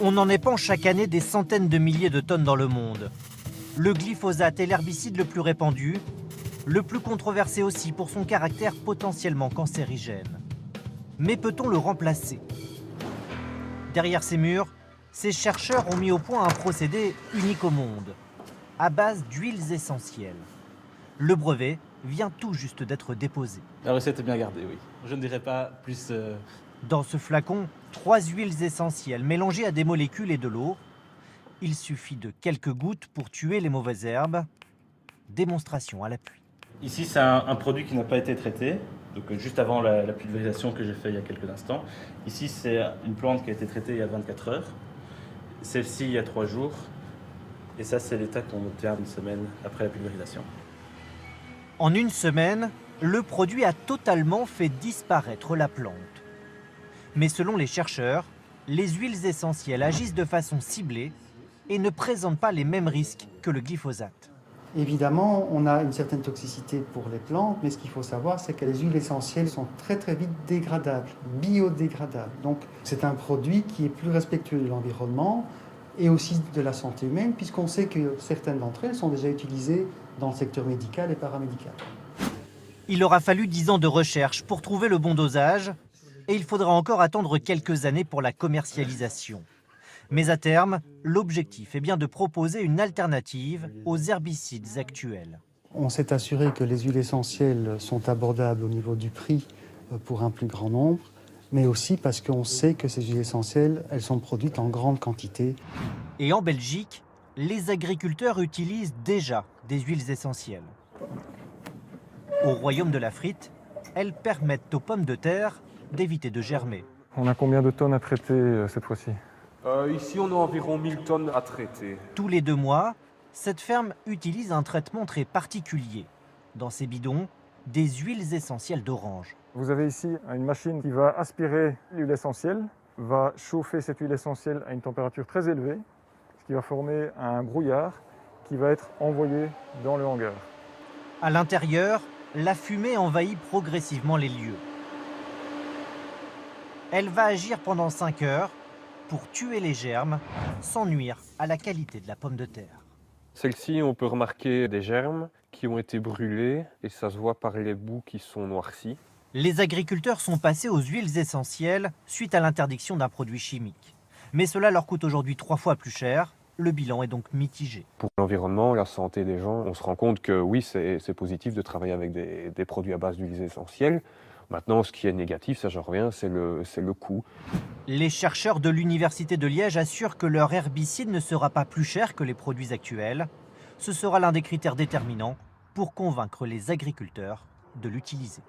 On en épand chaque année des centaines de milliers de tonnes dans le monde. Le glyphosate est l'herbicide le plus répandu, le plus controversé aussi pour son caractère potentiellement cancérigène. Mais peut-on le remplacer? Derrière ces murs, ces chercheurs ont mis au point un procédé unique au monde, à base d'huiles essentielles. Le brevet vient tout juste d'être déposé. La recette est bien gardée, oui. Je ne dirais pas plus... Dans ce flacon, 3 huiles essentielles mélangées à des molécules et de l'eau. Il suffit de quelques gouttes pour tuer les mauvaises herbes. Démonstration à l'appui. Ici, c'est un produit qui n'a pas été traité, donc juste avant la pulvérisation que j'ai fait il y a quelques instants. Ici, c'est une plante qui a été traitée il y a 24 heures. Celle-ci, il y a 3 jours. Et ça, c'est l'état qu'on obtient une semaine après la pulvérisation. En une semaine, le produit a totalement fait disparaître la plante. Mais selon les chercheurs, les huiles essentielles agissent de façon ciblée et ne présentent pas les mêmes risques que le glyphosate. Évidemment, on a une certaine toxicité pour les plantes, mais ce qu'il faut savoir, c'est que les huiles essentielles sont très très vite dégradables, biodégradables. Donc c'est un produit qui est plus respectueux de l'environnement et aussi de la santé humaine, puisqu'on sait que certaines d'entre elles sont déjà utilisées dans le secteur médical et paramédical. Il aura fallu 10 ans de recherche pour trouver le bon dosage, et il faudra encore attendre quelques années pour la commercialisation. Mais à terme, l'objectif est bien de proposer une alternative aux herbicides actuels. On s'est assuré que les huiles essentielles sont abordables au niveau du prix pour un plus grand nombre, mais aussi parce qu'on sait que ces huiles essentielles, elles sont produites en grande quantité. Et en Belgique, les agriculteurs utilisent déjà des huiles essentielles. Au royaume de la frite, elles permettent aux pommes de terre d'éviter de germer. On a combien de tonnes à traiter cette fois-ci? Ici, on a environ 1000 tonnes à traiter. Tous les 2 mois, cette ferme utilise un traitement très particulier. Dans ces bidons, des huiles essentielles d'orange. Vous avez ici une machine qui va aspirer l'huile essentielle, va chauffer cette huile essentielle à une température très élevée, ce qui va former un brouillard qui va être envoyé dans le hangar. À l'intérieur, la fumée envahit progressivement les lieux. Elle va agir pendant 5 heures pour tuer les germes sans nuire à la qualité de la pomme de terre. Celle-ci, on peut remarquer des germes qui ont été brûlés et ça se voit par les bouts qui sont noircis. Les agriculteurs sont passés aux huiles essentielles suite à l'interdiction d'un produit chimique. Mais cela leur coûte aujourd'hui 3 fois plus cher. Le bilan est donc mitigé. Pour l'environnement, la santé des gens, on se rend compte que oui, c'est positif de travailler avec des produits à base d'huiles essentielles. Maintenant, ce qui est négatif, ça j'en reviens, c'est le coût. Les chercheurs de l'Université de Liège assurent que leur herbicide ne sera pas plus cher que les produits actuels. Ce sera l'un des critères déterminants pour convaincre les agriculteurs de l'utiliser.